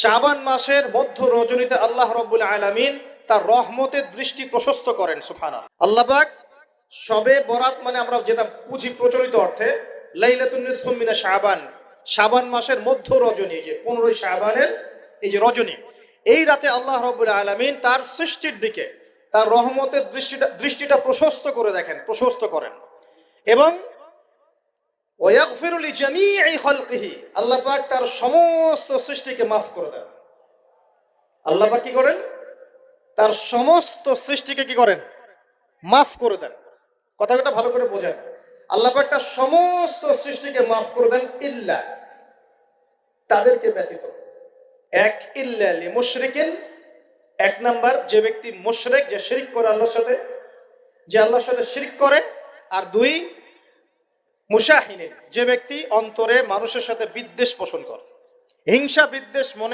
শাবান মাসের মধ্য রজনীতে আল্লাহ রাব্বুল আলামিন তার রহমতের দৃষ্টি প্রশস্ত করেন। সুবহানাল্লাহ। আল্লাহ পাক শবে বরাত মানে আমরা যেটা বুঝি প্রচলিত অর্থে লাইলাতুন নিসফু মিনা শাবান, শাবান মাসের মধ্য রজনী, যে 15 শাবানের এই যে রজনী, এই রাতে আল্লাহ রাব্বুল আলামিন তার সৃষ্টির দিকে তার রহমতের দৃষ্টিটা প্রশস্ত করে দেখেন, প্রশস্ত করেন। এবং ওয়াগফিরু লিজামিই খালকিহি, আল্লাহ পাক তার সমস্ত সৃষ্টিকে মাফ করে দেন। আল্লাহ পাক কি করেন? তার সমস্ত সৃষ্টিকে কি করেন? মাফ করে দেন। কথাটা ভালো করে বোঝেন। আল্লাহ পাক তার সমস্ত সৃষ্টিকে মাফ করে দেন, ইল্লা, তাদেরকে ব্যতীত। এক, ইল্লা লিমুশরিকিন, এক নাম্বার যে ব্যক্তি মুশরিক, যে শিরক করে আল্লাহর সাথে, যে আল্লাহর সাথে শিরক করে। আর দুই, মুশাহিনিন, যে ব্যক্তি অন্তরে মানুষের সাথে বিদ্বেষ পোষণ করে, হিংসা বিদ্বেষ মনে